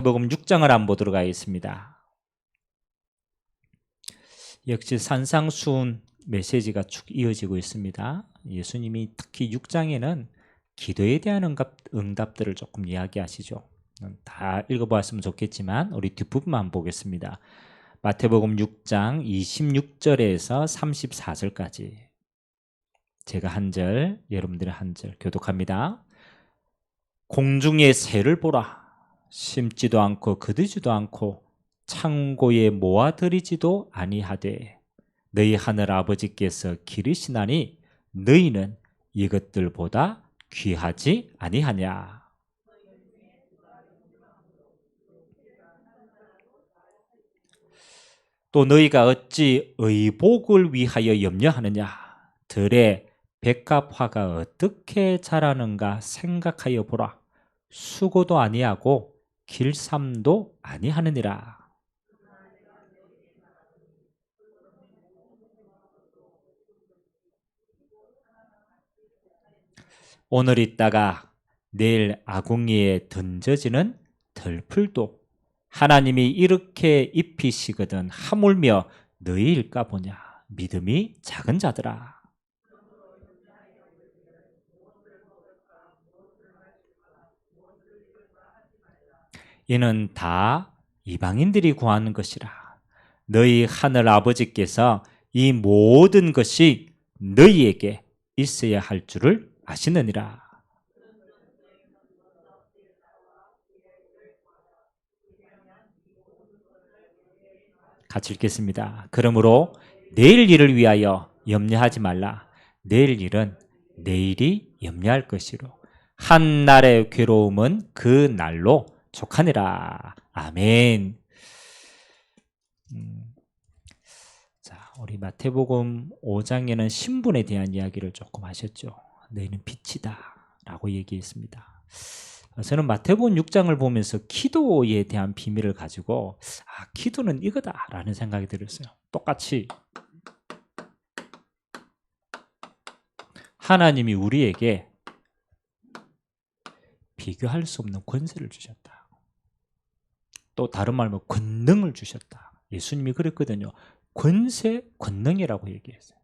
마태복음 6장을 한번 보도록 하겠습니다. 역시 산상수훈 메시지가 쭉 이어지고 있습니다. 예수님이 특히 6장에는 기도에 대한 응답들을 조금 이야기하시죠. 다 읽어보았으면 좋겠지만 우리 뒷부분만 보겠습니다. 마태복음 6장 26절에서 34절까지 제가 한 절, 여러분들의 한 절 교독합니다. 공중의 새를 보라. 심지도 않고 거두지도 않고 창고에 모아들이지도 아니하되 너희 하늘 아버지께서 기르시나니 너희는 이것들보다 귀하지 아니하냐. 또 너희가 어찌 의복을 위하여 염려하느냐. 들의 백합화가 어떻게 자라는가 생각하여 보라. 수고도 아니하고 길삼도 아니하느니라. 오늘 있다가 내일 아궁이에 던져지는 들풀도 하나님이 이렇게 입히시거든 하물며 너희일까 보냐. 믿음이 작은 자들아. 이는 다 이방인들이 구하는 것이라. 너희 하늘 아버지께서 이 모든 것이 너희에게 있어야 할 줄을 아시느니라. 같이 읽겠습니다. 그러므로 내일 일을 위하여 염려하지 말라. 내일 일은 내일이 염려할 것이로 한 날의 괴로움은 그 날로 족하니라. 아멘. 자, 우리 마태복음 5장에는 신분에 대한 이야기를 조금 하셨죠. 너희는 빛이다 라고 얘기했습니다. 저는 마태복음 6장을 보면서 기도에 대한 비밀을 가지고 기도는 이거다 라는 생각이 들었어요. 똑같이 하나님이 우리에게 비교할 수 없는 권세를 주셨다. 또 다른 말로 권능을 주셨다. 예수님이 그랬거든요. 권세, 권능이라고 얘기했어요.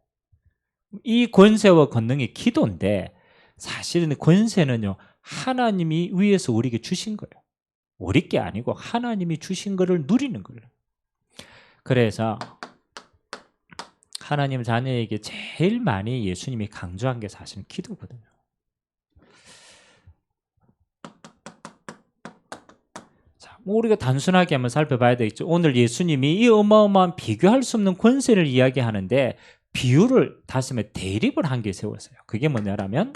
이 권세와 권능이 기도인데 사실은 권세는요. 하나님이 위에서 우리에게 주신 거예요. 우리 게 아니고 하나님이 주신 거를 누리는 거예요. 그래서 하나님 자녀에게 제일 많이 예수님이 강조한 게 사실은 기도거든요. 자, 우리가 단순하게 한번 살펴봐야 되겠죠. 오늘 예수님이 이 어마어마한 비교할 수 없는 권세를 이야기하는데 비유를 다시 말해 대립을 한 개 세웠어요. 그게 뭐냐면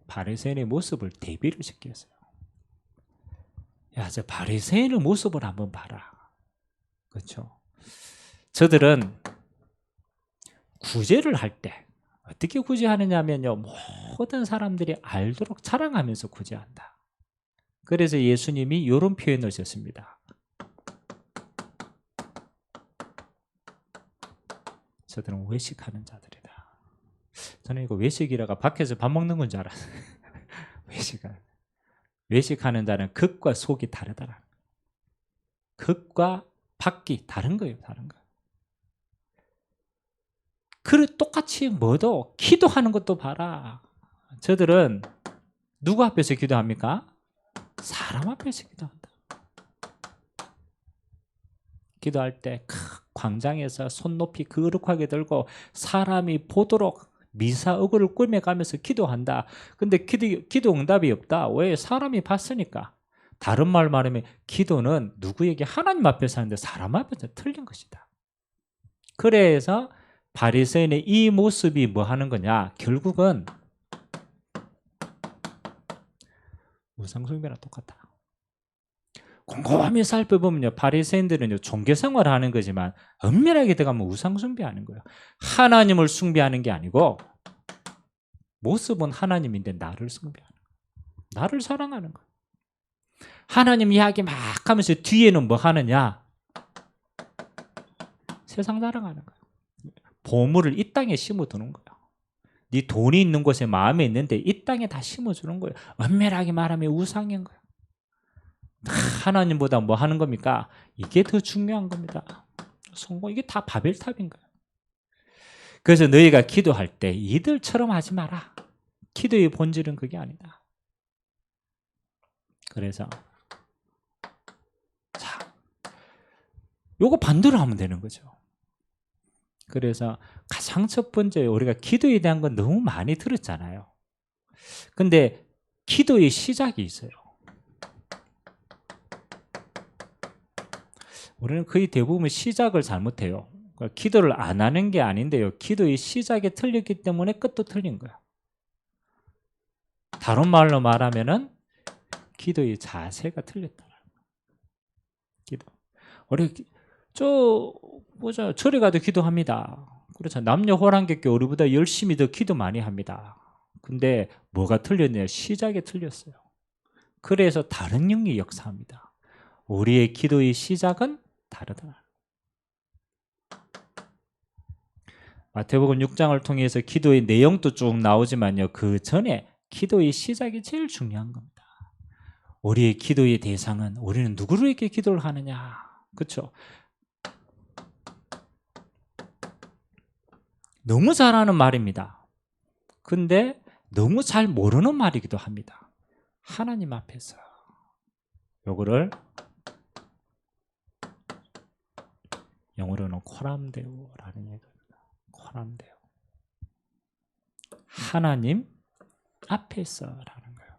바리새인의 모습을 대비를 시켰어요. 야, 저 바리새인의 모습을 한번 봐라. 그렇죠? 저들은 구제를 할 때 어떻게 구제하느냐면요, 모든 사람들이 알도록 자랑하면서 구제한다. 그래서 예수님이 이런 표현을 썼습니다. 저들은 외식하는 자들이다. 저는 이거 외식이라가 밖에서 밥 먹는 건 줄 알았어요. 외식하는 자는 겉과 속이 다르더라. 겉과 밖이 다른 거예요. 다른 거. 그래 똑같이 뭐도 기도하는 것도 봐라. 저들은 누구 앞에서 기도합니까? 사람 앞에서 기도한다. 기도할 때 광장에서 손 높이 거룩하게 들고 사람이 보도록 미사억을 꾸며가면서 기도한다. 근데 기도 응답이 없다. 왜? 사람이 봤으니까. 다른 말 말하면 기도는 누구에게 하나님 앞에서 하는데 사람 앞에서 틀린 것이다. 그래서 바리새인의 이 모습이 뭐 하는 거냐? 결국은 우상숭배랑 똑같다. 곰곰이 살펴보면요, 바리새인들은요 종교 생활을 하는 거지만 엄밀하게 들어가면 우상 숭배하는 거예요. 하나님을 숭배하는 게 아니고 모습은 하나님인데 나를 숭배하는 거예요. 나를 사랑하는 거예요. 하나님 이야기 막 하면서 뒤에는 뭐 하느냐? 세상 자랑하는 거예요. 보물을 이 땅에 심어두는 거예요. 네 돈이 있는 곳에 마음이 있는데 이 땅에 다 심어주는 거예요. 엄밀하게 말하면 우상인 거예요. 하나님보다 뭐 하는 겁니까? 이게 더 중요한 겁니다. 성공, 이게 다 바벨탑인 거예요. 그래서 너희가 기도할 때 이들처럼 하지 마라. 기도의 본질은 그게 아니다. 그래서 자, 요거 반대로 하면 되는 거죠. 그래서 가장 첫 번째, 우리가 기도에 대한 건 너무 많이 들었잖아요. 근데 기도의 시작이 있어요. 우리는 거의 대부분 시작을 잘못해요. 그러니까 기도를 안 하는 게 아닌데요. 기도의 시작이 틀렸기 때문에 끝도 틀린 거예요. 다른 말로 말하면은 기도의 자세가 틀렸다. 기도. 우리 절에 가도 기도합니다. 그렇죠. 남녀 호랑객교 우리보다 열심히 더 기도 많이 합니다. 근데 뭐가 틀렸냐? 시작이 틀렸어요. 그래서 다른 영이 역사합니다. 우리의 기도의 시작은 다르다. 마태복음 6장을 통해서 기도의 내용도 쭉 나오지만요. 그 전에 기도의 시작이 제일 중요한 겁니다. 우리의 기도의 대상은 우리는 누구에게 기도를 하느냐. 그렇죠? 너무 잘하는 말입니다. 근데 너무 잘 모르는 말이기도 합니다. 하나님 앞에서. 요거를 영어로는 코람데오라는 얘기입니다. 코람데오. 하나님 앞에서라는 거예요.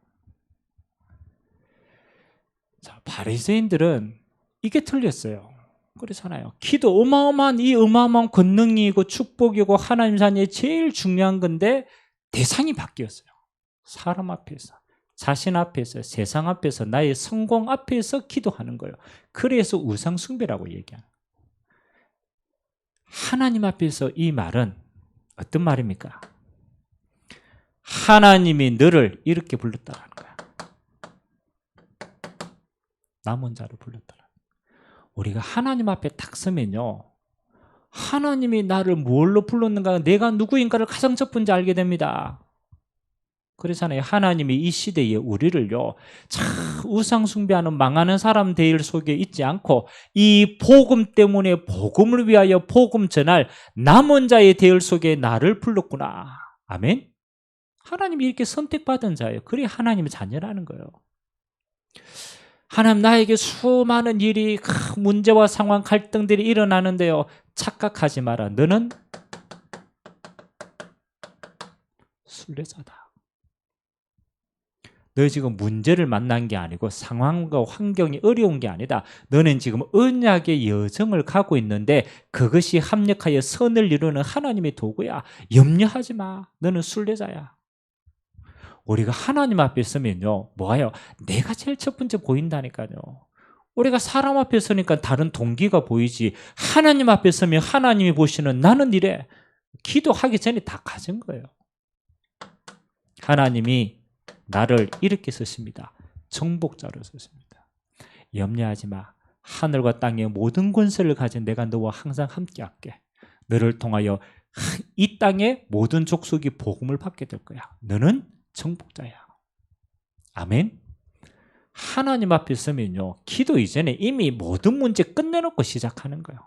자, 바리새인들은 이게 틀렸어요. 그렇잖아요. 기도 어마어마한 권능이고 축복이고 하나님 자녀의 제일 중요한 건데 대상이 바뀌었어요. 사람 앞에서, 자신 앞에서, 세상 앞에서, 나의 성공 앞에서 기도하는 거예요. 그래서 우상 숭배라고 얘기하는 거예요. 하나님 앞에서 이 말은 어떤 말입니까? 하나님이 너를 이렇게 불렀다라는 거야. 남은 자를 불렀다라. 우리가 하나님 앞에 딱 서면요, 하나님이 나를 뭘로 불렀는가, 내가 누구인가를 가장 첫 번째 알게 됩니다. 그렇잖아요. 하나님이 이 시대에 우리를요, 참 우상 숭배하는 망하는 사람 들 속에 있지 않고 이 복음 때문에 복음을 위하여 복음 전할 남은 자의 대열 속에 나를 불렀구나. 아멘. 하나님이 이렇게 선택받은 자예요. 그래 하나님의 자녀라는 거예요. 하나님, 나에게 수많은 일이, 문제와 상황, 갈등들이 일어나는데요, 착각하지 마라. 너는 순례자다. 너 지금 문제를 만난 게 아니고 상황과 환경이 어려운 게 아니다. 너는 지금 언약의 여정을 가고 있는데 그것이 합력하여 선을 이루는 하나님의 도구야. 염려하지 마. 너는 순례자야. 우리가 하나님 앞에 서면요, 뭐예요? 내가 제일 첫 번째 보인다니까요. 우리가 사람 앞에 서니까 다른 동기가 보이지, 하나님 앞에 서면 하나님이 보시는 나는 이래. 기도하기 전에 다 가진 거예요. 하나님이 나를 이렇게 쓰십니다. 정복자로 쓰십니다. 염려하지 마. 하늘과 땅의 모든 권세를 가진 내가 너와 항상 함께 할게. 너를 통하여 이 땅의 모든 족속이 복음을 받게 될 거야. 너는 정복자야. 아멘. 하나님 앞에 서면요, 기도 이전에 이미 모든 문제 끝내놓고 시작하는 거예요.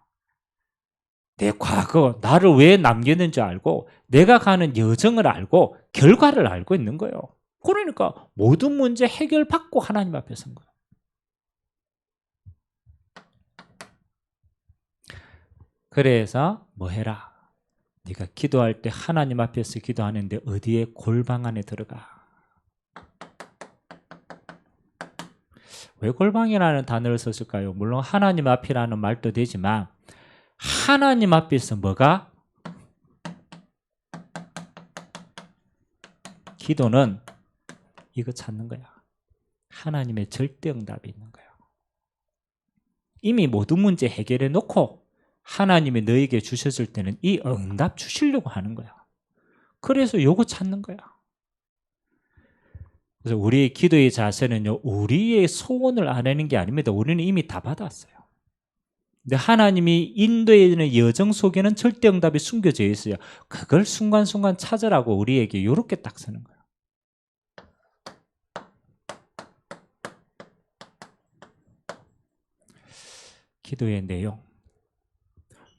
내 과거, 나를 왜 남겼는지 알고, 내가 가는 여정을 알고, 결과를 알고 있는 거예요. 그러니까 모든 문제 해결받고 하나님 앞에 선 거예요. 그래서 뭐 해라? 네가 기도할 때 하나님 앞에서 기도하는데 어디에 골방 안에 들어가. 왜 골방이라는 단어를 썼을까요? 물론 하나님 앞이라는 말도 되지만 하나님 앞에서 뭐가? 기도는 이거 찾는 거야. 하나님의 절대 응답이 있는 거야. 이미 모든 문제 해결해 놓고 하나님이 너에게 주셨을 때는 이 응답 주시려고 하는 거야. 그래서 요거 찾는 거야. 그래서 우리의 기도의 자세는요, 우리의 소원을 안 하는 게 아닙니다. 우리는 이미 다 받았어요. 근데 하나님이 인도에 있는 여정 속에는 절대 응답이 숨겨져 있어요. 그걸 순간순간 찾으라고 우리에게 이렇게 딱 쓰는 거예요. 기도의 내용.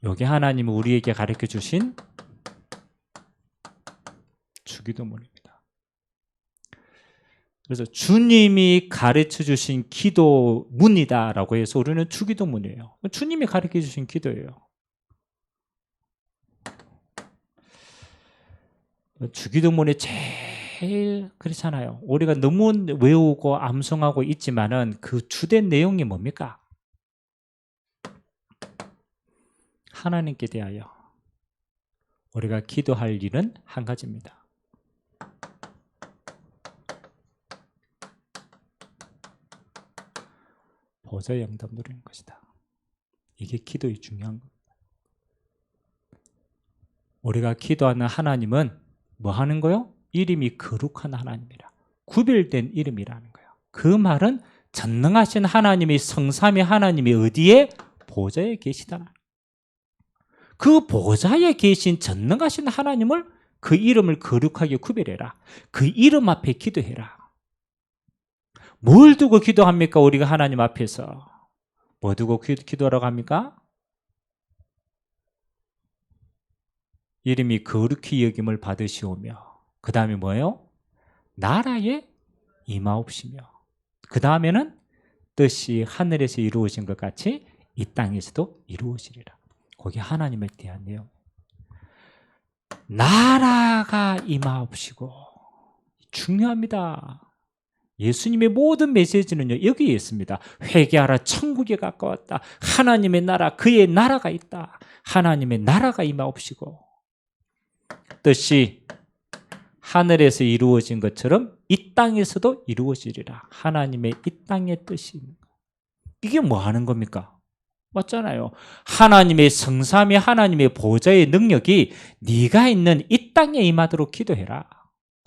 여기 하나님이 우리에게 가르쳐 주신 주기도문입니다. 그래서 주님이 가르쳐 주신 기도문이다라고 해서 우리는 주기도문이에요. 주님이 가르쳐 주신 기도예요. 주기도문이 제일 그렇잖아요. 우리가 너무 외우고 암송하고 있지만은 그 주된 내용이 뭡니까? 하나님께 대하여 우리가 기도할 일은 한 가지입니다. 보좌의 응답 누리는 것이다. 이게 기도의 중요한 겁니다. 우리가 기도하는 하나님은 뭐 하는 거요? 이름이 거룩한 하나님이라. 구별된 이름이라는 거예요. 그 말은 전능하신 하나님이 성삼위 하나님이 어디에? 보좌에 계시다. 그 보좌에 계신 전능하신 하나님을 그 이름을 거룩하게 구별해라. 그 이름 앞에 기도해라. 뭘 두고 기도합니까? 우리가 하나님 앞에서 뭐 두고 기도하라고 합니까? 이름이 거룩히 여김을 받으시오며 그 다음에 뭐예요? 나라에 임하옵시며 그 다음에는 뜻이 하늘에서 이루어진 것 같이 이 땅에서도 이루어지리라. 거기 하나님에 대한 내용. 나라가 임하옵시고 중요합니다. 예수님의 모든 메시지는요 여기에 있습니다. 회개하라 천국에 가까웠다. 하나님의 나라 그의 나라가 있다. 하나님의 나라가 임하옵시고 뜻이 하늘에서 이루어진 것처럼 이 땅에서도 이루어지리라. 하나님의 이 땅의 뜻이 이게 뭐 하는 겁니까? 맞잖아요. 하나님의 성삼위 하나님의 보좌의 능력이 네가 있는 이 땅에 임하도록 기도해라.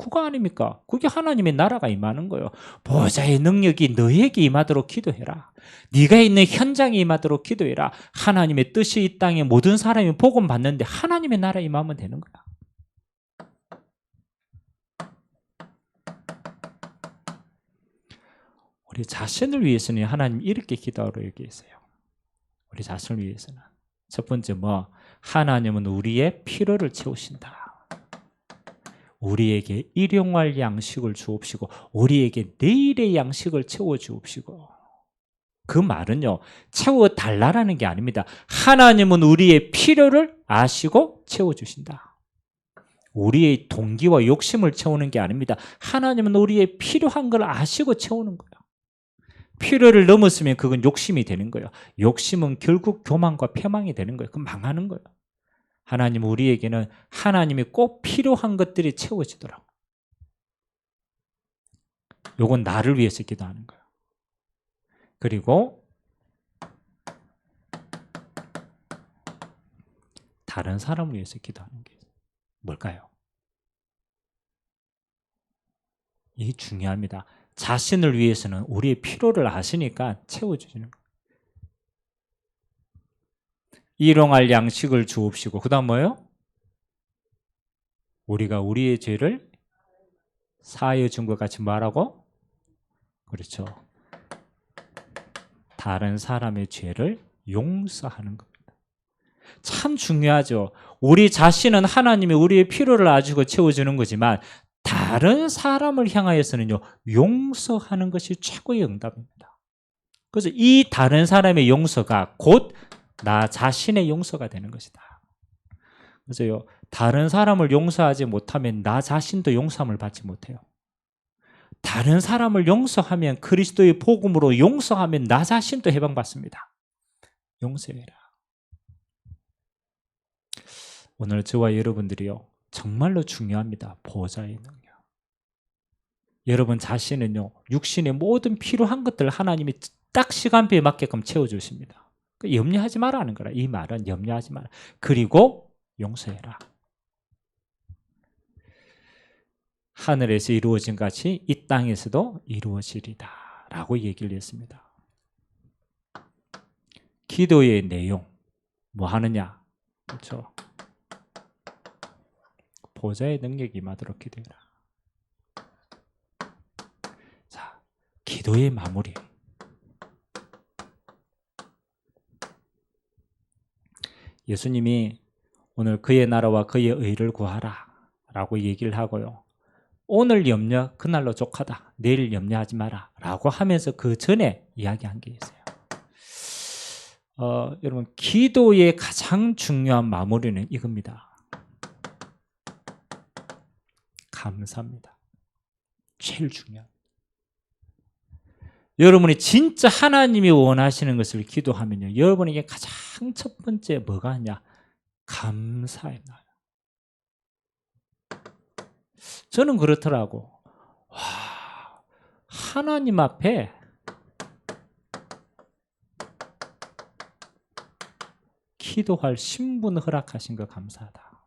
그거 아닙니까? 그게 하나님의 나라가 임하는 거예요. 보좌의 능력이 너에게 임하도록 기도해라. 네가 있는 현장에 임하도록 기도해라. 하나님의 뜻이 이 땅에 모든 사람이 복음 받는데 하나님의 나라에 임하면 되는 거야. 우리 자신을 위해서는 하나님 이렇게 기도하라고 얘기했어요. 우리 자신을 위해서는 첫 번째 하나님은 우리의 필요를 채우신다. 우리에게 일용할 양식을 주옵시고 우리에게 내일의 양식을 채워주옵시고 그 말은요 채워달라는 게 아닙니다. 하나님은 우리의 필요를 아시고 채워주신다. 우리의 동기와 욕심을 채우는 게 아닙니다. 하나님은 우리의 필요한 걸 아시고 채우는 거예요. 필요를 넘었으면 그건 욕심이 되는 거예요. 욕심은 결국 교만과 패망이 되는 거예요. 그럼 망하는 거예요. 하나님 우리에게는 하나님이 꼭 필요한 것들이 채워지더라고요. 요건 나를 위해서 기도하는 거예요. 그리고 다른 사람을 위해서 기도하는 게 뭘까요? 이게 중요합니다. 자신을 위해서는 우리의 필요를 아시니까 채워주시는 거예요. 일용할 양식을 주옵시고 그 다음 뭐예요? 우리가 우리의 죄를 사하여 준 것 같이 말하고 그렇죠. 다른 사람의 죄를 용서하는 겁니다. 참 중요하죠. 우리 자신은 하나님이 우리의 필요를 아시고 채워주는 거지만 다른 사람을 향하여서는요 용서하는 것이 최고의 응답입니다. 그래서 이 다른 사람의 용서가 곧 나 자신의 용서가 되는 것이다. 그래서요 다른 사람을 용서하지 못하면 나 자신도 용서함을 받지 못해요. 다른 사람을 용서하면 그리스도의 복음으로 용서하면 나 자신도 해방받습니다. 용서해라. 오늘 저와 여러분들이요 정말로 중요합니다. 보좌의 능력. 여러분 자신은요 육신의 모든 필요한 것들 하나님이 딱 시간표에 맞게끔 채워주십니다. 염려하지 말라는 거라. 이 말은 염려하지 마라. 그리고 용서해라. 하늘에서 이루어진 같이 이 땅에서도 이루어지리다 라고 얘기를 했습니다. 기도의 내용 뭐 하느냐? 그렇죠? 보좌의 능력이 임하도록 기도해라. 자, 기도의 마무리. 예수님이 오늘 그의 나라와 그의 의를 구하라 라고 얘기를 하고요. 오늘 염려 그날로 족하다. 내일 염려하지 마라 라고 하면서 그 전에 이야기한 게 있어요. 여러분, 기도의 가장 중요한 마무리는 이겁니다. 감사합니다. 제일 중요한. 여러분이 진짜 하나님이 원하시는 것을 기도하면요, 여러분에게 가장 첫 번째 뭐가 하냐? 감사해요. 저는 그렇더라고. 와, 하나님 앞에 기도할 신분 허락하신 거 감사하다.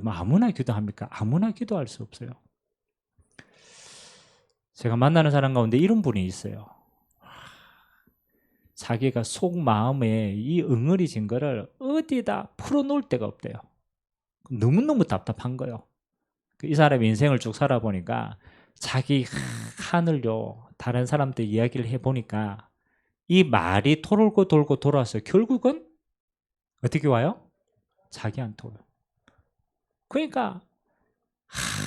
뭐 아무나 기도합니까? 아무나 기도할 수 없어요. 제가 만나는 사람 가운데 이런 분이 있어요. 자기가 속 마음에 이 응어리진 거를 어디다 풀어놓을 데가 없대요. 너무너무 답답한 거예요. 이 사람의 인생을 쭉 살아보니까 자기 하늘요, 다른 사람들 이야기를 해보니까 이 말이 돌고 돌고 돌아서 결국은 어떻게 와요? 자기한테 와요. 그러니까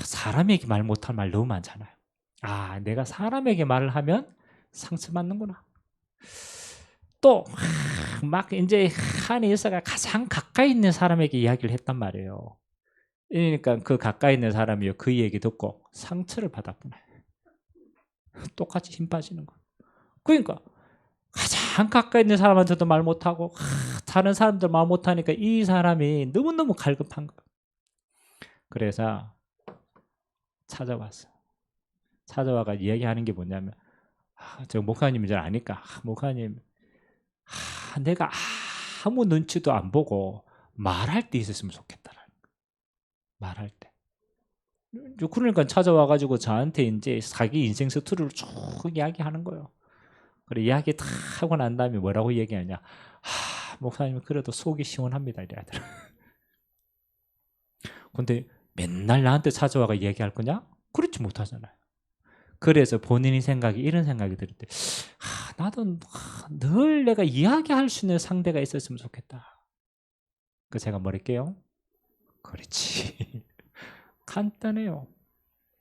사람에게 말 못할 말 너무 많잖아요. 아, 내가 사람에게 말을 하면 상처받는구나. 또 막 이제 한 여사가 가장 가까이 있는 사람에게 이야기를 했단 말이에요. 그러니까 그 가까이 있는 사람이 그 얘기 듣고 상처를 받았구나. 똑같이 힘 빠지는 거. 그러니까 가장 가까이 있는 사람한테도 말 못하고 다른 사람들 말 못하니까 이 사람이 너무너무 갈급한 거예요. 그래서 찾아왔어요. 찾아와가 이야기하는 게 뭐냐면, 저 목사님인 줄 아니까, 목사님, 내가 아무 눈치도 안 보고 말할 때 있었으면 좋겠다라는 거예요. 말할 때. 그러니까 찾아와가지고 저한테 이제 자기 인생 스토리를 쭉 이야기하는 거예요. 그래, 이야기 다 하고 난 다음에 뭐라고 얘기하냐? 목사님 그래도 속이 시원합니다 이래 하더라. 근데 맨날 나한테 찾아와가 이야기할 거냐? 그렇지 못하잖아요. 그래서 본인이 생각이 이런 생각이 들 때, 나도 늘 내가 이야기할 수 있는 상대가 있었으면 좋겠다. 그 제가 뭐랄게요? 그렇지. 간단해요.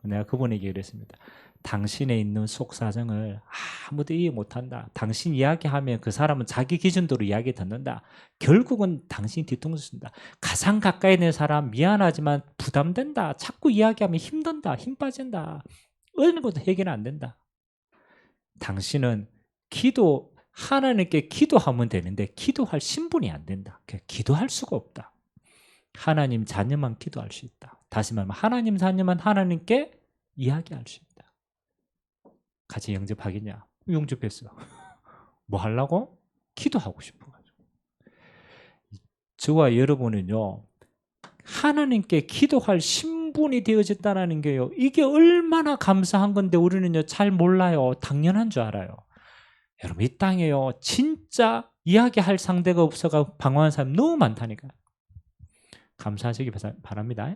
내가 그분에게 그랬습니다. 당신의 있는 속사정을 아무도 이해 못한다. 당신 이야기하면 그 사람은 자기 기준대로 이야기 듣는다. 결국은 당신이 뒤통수 쓴다. 가장 가까이 있는 사람 미안하지만 부담된다. 자꾸 이야기하면 힘든다. 힘 빠진다. 어느 것도 해결 안 된다. 당신은 하나님께 기도하면 되는데 기도할 신분이 안 된다. 기도할 수가 없다. 하나님 자녀만 기도할 수 있다. 다시 말하면 하나님 자녀만 하나님께 이야기할 수 있다. 같이 영접하겠냐? 영접했어. 뭐 하려고? 기도하고 싶어가지고. 저와 여러분은요, 하나님께 기도할 신분이 되어졌다는 게요, 이게 얼마나 감사한 건데 우리는요 잘 몰라요. 당연한 줄 알아요. 여러분, 이 땅에요 진짜 이야기할 상대가 없어가 방황한 사람 너무 많다니까요. 감사하시기 바랍니다.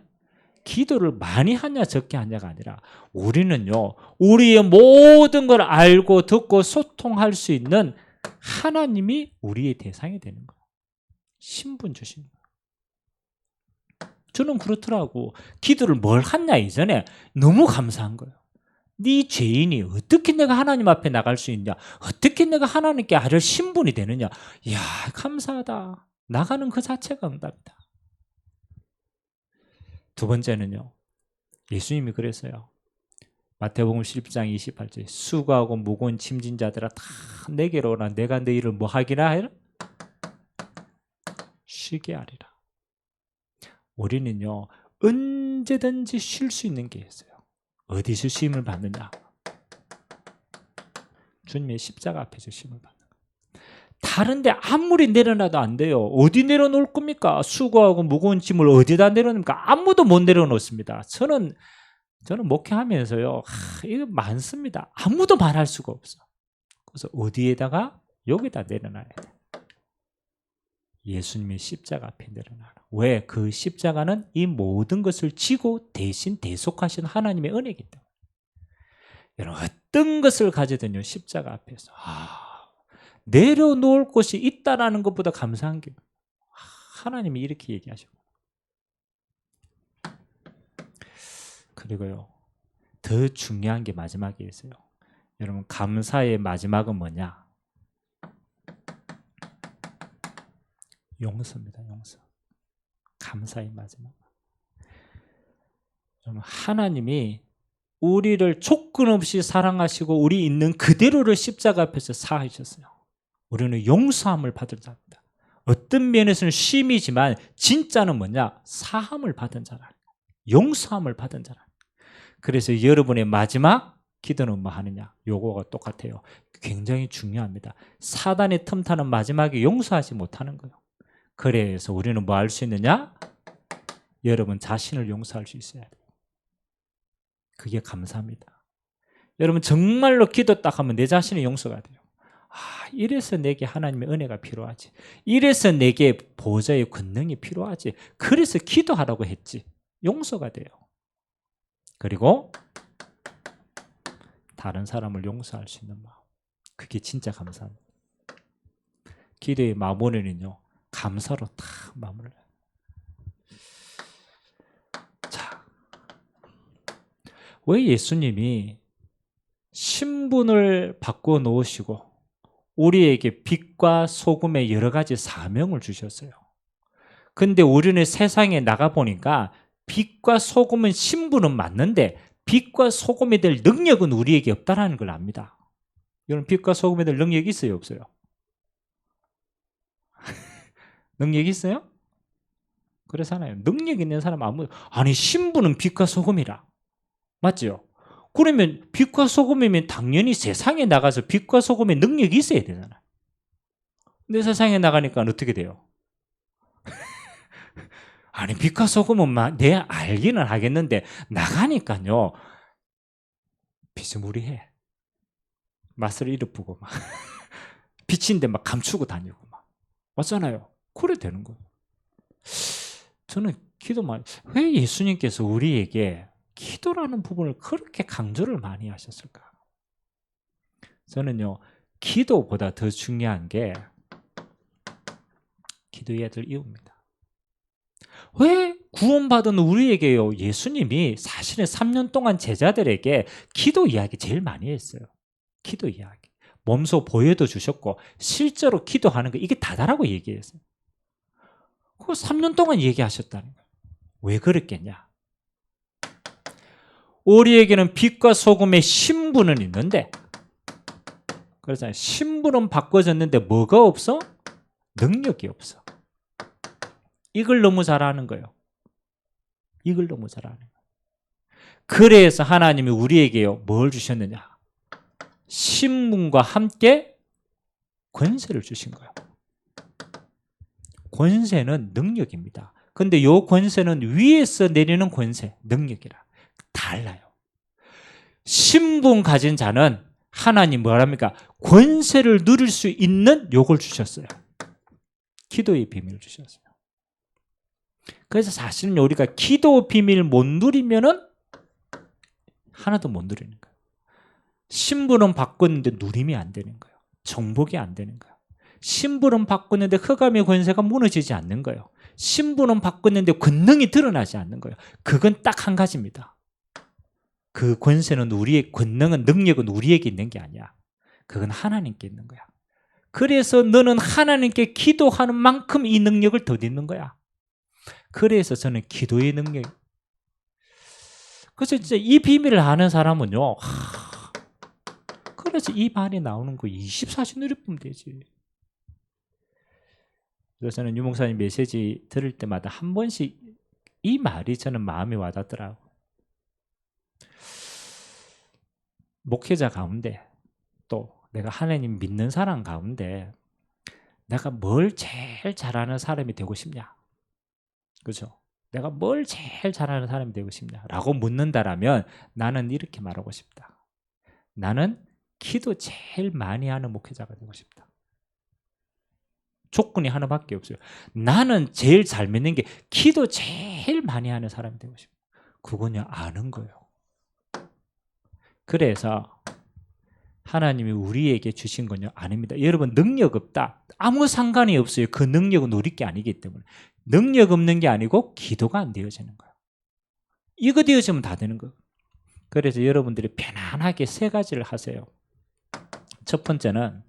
기도를 많이 하냐 적게 하냐가 아니라 우리는요 우리의 모든 걸 알고 듣고 소통할 수 있는 하나님이 우리의 대상이 되는 거예요. 신분 주신 거예요. 저는 그렇더라고. 기도를 뭘 하냐 이전에 너무 감사한 거예요. 네 죄인이 어떻게 내가 하나님 앞에 나갈 수 있냐, 어떻게 내가 하나님께 아를 신분이 되느냐. 이야, 감사하다. 나가는 그 자체가 응답이다. 두 번째는요, 예수님이 그랬어요. 마태복음 10장 28절, 수고하고 무거운 짐진 자들아 다 내게로 오라. 내가 너희를 뭐 하기나 하라? 쉬게 하리라. 우리는요 언제든지 쉴 수 있는 게 있어요. 어디서 쉼을 받느냐? 주님의 십자가 앞에서 쉼을 받는 거예요. 다른데 아무리 내려놔도 안 돼요. 어디 내려놓을 겁니까? 수고하고 무거운 짐을 어디다 내려놓습니까? 아무도 못 내려놓습니다. 저는 목회하면서요, 이거 많습니다. 아무도 말할 수가 없어. 그래서 어디에다가 여기다 내려놔야 돼. 예수님의 십자가 앞에 내려놔라. 왜? 그 십자가는 이 모든 것을 지고 대신 대속하신 하나님의 은혜이기 때문에. 여러분 어떤 것을 가지든요 십자가 앞에서 내려놓을 곳이 있다라는 것보다 감사한 게 하나님이 이렇게 얘기하시고. 그리고요 더 중요한 게 마지막에 있어요. 여러분 감사의 마지막은 뭐냐? 용서입니다. 용서. 감사의 마지막. 여러분 하나님이 우리를 조건 없이 사랑하시고 우리 있는 그대로를 십자가 앞에서 사하셨어요. 우리는 용서함을 받은 자입니다. 어떤 면에서는 쉼이지만 진짜는 뭐냐? 사함을 받은 자라. 용서함을 받은 자라. 그래서 여러분의 마지막 기도는 뭐 하느냐? 요거가 똑같아요. 굉장히 중요합니다. 사단의 틈타는 마지막에 용서하지 못하는 거예요. 그래서 우리는 뭐 할 수 있느냐? 여러분 자신을 용서할 수 있어야 돼요. 그게 감사합니다. 여러분 정말로 기도 딱 하면 내 자신의 용서가 돼요. 이래서 내게 하나님의 은혜가 필요하지. 이래서 내게 보좌의 권능이 필요하지. 그래서 기도하라고 했지. 용서가 돼요. 그리고 다른 사람을 용서할 수 있는 마음. 그게 진짜 감사합니다. 기도의 마무리는요. 감사로 다 마무리를 해요. 자, 왜 예수님이 신분을 바꿔 놓으시고 우리에게 빛과 소금의 여러 가지 사명을 주셨어요. 근데 우리는 세상에 나가보니까 빛과 소금은 신분은 맞는데 빛과 소금이 될 능력은 우리에게 없다는 걸 압니다. 여러분 빛과 소금이 될 능력이 있어요? 없어요? 능력이 있어요? 그렇잖아요. 능력 있는 사람 아니 신분은 빛과 소금이라. 맞죠? 그러면 빛과 소금이면 당연히 세상에 나가서 빛과 소금의 능력이 있어야 되잖아요. 근데 세상에 나가니까 어떻게 돼요? 아니 빛과 소금은 내 알기는 하겠는데 나가니까요 비스무리해. 맛을 잃어보고 막 빛인데 막 감추고 다니고 막 맞잖아요. 그래 되는 거예요. 저는 왜 예수님께서 우리에게 기도라는 부분을 그렇게 강조를 많이 하셨을까? 저는요 기도보다 더 중요한 게 기도해야 될 이유입니다. 왜 구원받은 우리에게요 예수님이 사실은 3년 동안 제자들에게 기도 이야기 제일 많이 했어요. 기도 이야기. 몸소 보여도 주셨고 실제로 기도하는 거 이게 다다라고 얘기했어요. 그거 3년 동안 얘기하셨다는 거예요. 왜 그랬겠냐? 우리에게는 빛과 소금의 신분은 있는데 그렇잖아요. 신분은 바꿔졌는데 뭐가 없어? 능력이 없어. 이걸 너무 잘 아는 거예요. 이걸 너무 잘 아는 거예요. 그래서 하나님이 우리에게요 뭘 주셨느냐? 신분과 함께 권세를 주신 거예요. 권세는 능력입니다. 근데 이 권세는 위에서 내리는 권세, 능력이라 달라요. 신분 가진 자는 하나님 뭐랍니까? 권세를 누릴 수 있는 요걸 주셨어요. 기도의 비밀을 주셨어요. 그래서 사실은 우리가 기도 비밀 못 누리면은 하나도 못 누리는 거예요. 신분은 바꿨는데 누림이 안 되는 거예요. 정복이 안 되는 거예요. 신분은 바꿨는데 흑암의 권세가 무너지지 않는 거예요. 신분은 바꿨는데 권능이 드러나지 않는 거예요. 그건 딱 한 가지입니다. 그 권세는 우리의 권능은 능력은 우리에게 있는 게 아니야. 그건 하나님께 있는 거야. 그래서 너는 하나님께 기도하는 만큼 이 능력을 덧입는 거야. 그래서 저는 기도의 능력. 그래서 진짜 이 비밀을 아는 사람은요. 그래서 이 말이 나오는 거 24시 누려보면 되지. 그래서 저는 유 목사님 메시지 들을 때마다 한 번씩 이 말이 저는 마음에 와닿더라고. 목회자 가운데 또 내가 하나님 믿는 사람 가운데 내가 뭘 제일 잘하는 사람이 되고 싶냐? 그렇죠? 내가 뭘 제일 잘하는 사람이 되고 싶냐? 라고 묻는다라면 나는 이렇게 말하고 싶다. 나는 기도 제일 많이 하는 목회자가 되고 싶다. 조건이 하나밖에 없어요. 나는 제일 잘 믿는 게 기도 제일 많이 하는 사람이 되고 싶어요. 그거냐 아는 거예요. 그래서 하나님이 우리에게 주신 건요 아닙니다. 여러분 능력 없다. 아무 상관이 없어요. 그 능력은 우리 게 아니기 때문에. 능력 없는 게 아니고 기도가 안 되어지는 거예요. 이거 되어지면 다 되는 거예요. 그래서 여러분들이 편안하게 세 가지를 하세요. 첫 번째는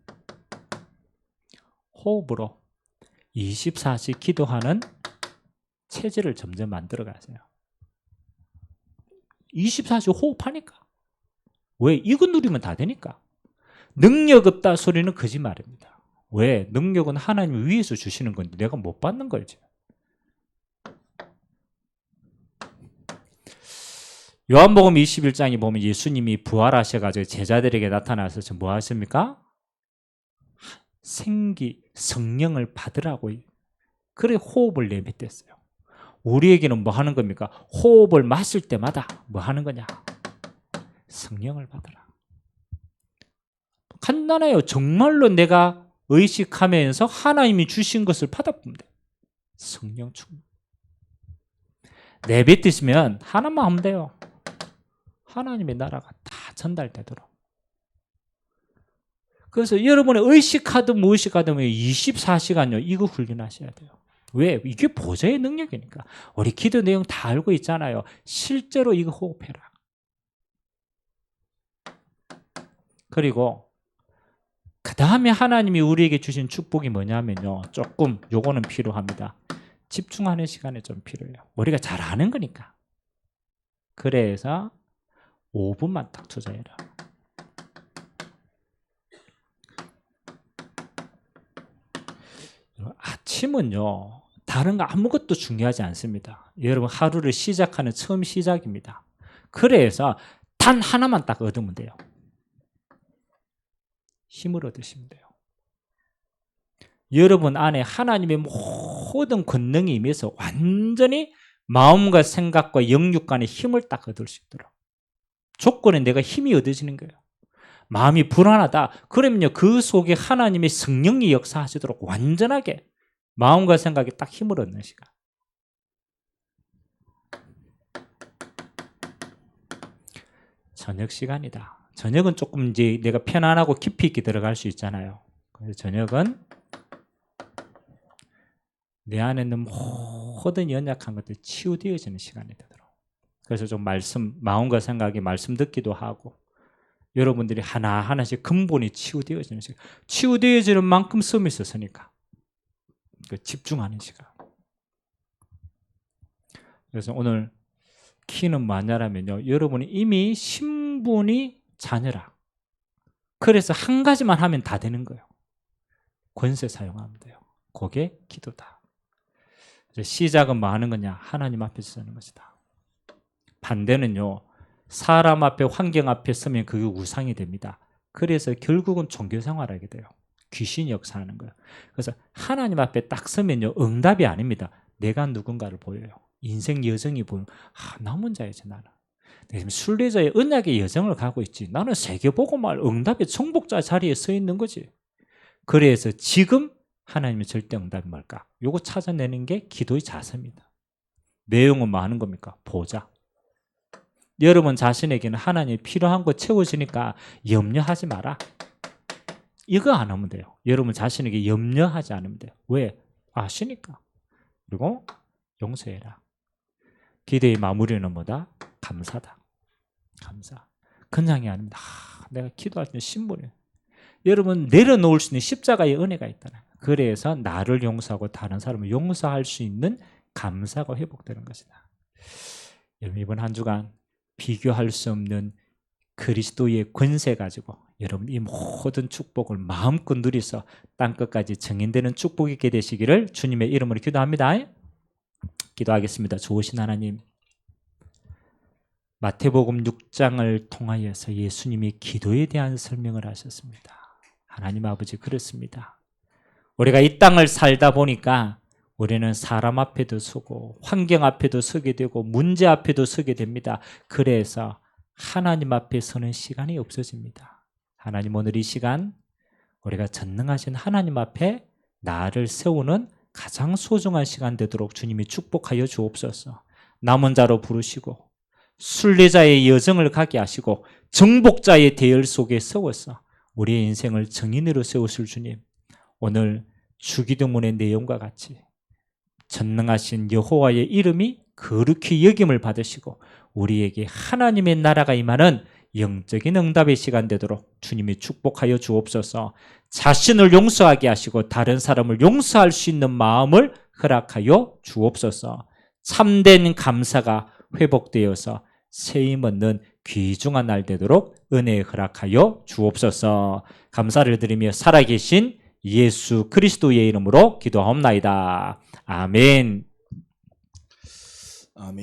호흡으로 24시 기도하는 체질을 점점 만들어 가세요. 24시 호흡하니까. 왜? 이거 누리면 다 되니까. 능력 없다 소리는 거짓말입니다. 왜? 능력은 하나님 위에서 주시는 건데 내가 못 받는 거지. 요한복음 21장에 보면 예수님이 부활하셔가지고 제자들에게 나타나서 뭐 하십니까? 성령을 받으라고. 그래 호흡을 내뱉었어요. 우리에게는 뭐 하는 겁니까? 호흡을 마실 때마다 뭐 하는 거냐? 성령을 받으라. 간단해요. 정말로 내가 의식하면서 하나님이 주신 것을 받아보면 돼. 성령 충만. 내뱉으시면 하나만 하면 돼요. 하나님의 나라가 다 전달되도록. 그래서 여러분이 의식하든 무의식하든 24시간요 이거 훈련하셔야 돼요. 왜? 이게 보좌의 능력이니까. 우리 기도 내용 다 알고 있잖아요. 실제로 이거 호흡해라. 그리고 그 다음에 하나님이 우리에게 주신 축복이 뭐냐면요. 조금 요거는 필요합니다. 집중하는 시간이 좀 필요해요. 우리가 잘 아는 거니까. 그래서 5분만 딱 투자해라. 아침은요. 다른 거 아무것도 중요하지 않습니다. 여러분 하루를 시작하는 처음 시작입니다. 그래서 단 하나만 딱 얻으면 돼요. 힘을 얻으시면 돼요. 여러분 안에 하나님의 모든 권능이 임해서 완전히 마음과 생각과 영육 간의 힘을 딱 얻을 수 있도록. 조건은 내가 힘이 얻어지는 거예요. 마음이 불안하다. 그러면요 그 속에 하나님의 성령이 역사하시도록 완전하게 마음과 생각에 딱 힘을 얻는 시간. 저녁 시간이다. 저녁은 조금 이제 내가 편안하고 깊이 있게 들어갈 수 있잖아요. 그래서 저녁은 내 안에 있는 모든 연약한 것들이 치유되어지는 시간이 되도록. 그래서 좀 마음과 생각에 말씀 듣기도 하고 여러분들이 하나하나씩 근본이 치유되어지는 시간. 치유되어지는 만큼 서밋이 있으니까. 집중하는 시간. 그래서 오늘 키는 뭐냐면요. 여러분이 이미 신분이 자녀라. 그래서 한 가지만 하면 다 되는 거예요. 권세 사용하면 돼요. 그게 기도다. 시작은 뭐 하는 거냐? 하나님 앞에서 쓰는 것이다. 반대는요. 사람 앞에 환경 앞에 서면 그게 우상이 됩니다. 그래서 결국은 종교 생활하게 돼요. 귀신이 역사하는 거예요. 그래서 하나님 앞에 딱 서면요. 응답이 아닙니다. 내가 누군가를 보여요. 인생 여정이 보이면 남은 자이지 나는. 지금 순례자의 언약의 여정을 가고 있지. 나는 세계복음할 응답의 정복자 자리에 서 있는 거지. 그래서 지금 하나님의 절대 응답이 뭘까? 요거 찾아내는 게 기도의 자세입니다. 내용은 뭐 하는 겁니까? 보자. 여러분 자신에게는 하나님이 필요한 거 채워지니까 염려하지 마라. 이거 안 하면 돼요. 여러분 자신에게 염려하지 않으면 돼요. 왜? 아시니까. 그리고 용서해라. 기도의 마무리는 뭐다? 감사다. 감사. 그냥이 아닙니다. 내가 기도할 때 신분이에요. 여러분 내려놓을 수 있는 십자가의 은혜가 있다는. 그래서 나를 용서하고 다른 사람을 용서할 수 있는 감사가 회복되는 것이다. 여러분 이번 한 주간 비교할 수 없는 그리스도의 권세 가지고 여러분 이 모든 축복을 마음껏 누리서 땅끝까지 증인되는 축복이 있게 되시기를 주님의 이름으로 기도합니다. 기도하겠습니다. 좋으신 하나님, 마태복음 6장을 통하여서 예수님이 기도에 대한 설명을 하셨습니다. 하나님 아버지 그렇습니다. 우리가 이 땅을 살다 보니까 우리는 사람 앞에도 서고 환경 앞에도 서게 되고 문제 앞에도 서게 됩니다. 그래서 하나님 앞에 서는 시간이 없어집니다. 하나님 오늘 이 시간 우리가 전능하신 하나님 앞에 나를 세우는 가장 소중한 시간 되도록 주님이 축복하여 주옵소서. 남은 자로 부르시고 순례자의 여정을 가게 하시고 정복자의 대열 속에 세워서 우리의 인생을 정인으로 세우실 주님, 오늘 주기도문의 내용과 같이 전능하신 여호와의 이름이 거룩히 여김을 받으시고 우리에게 하나님의 나라가 임하는 영적인 응답의 시간 되도록 주님이 축복하여 주옵소서. 자신을 용서하게 하시고 다른 사람을 용서할 수 있는 마음을 허락하여 주옵소서. 참된 감사가 회복되어서 세임 얻는 귀중한 날 되도록 은혜 허락하여 주옵소서. 감사를 드리며 살아계신 예수 그리스도의 이름으로 기도하옵나이다. 아멘.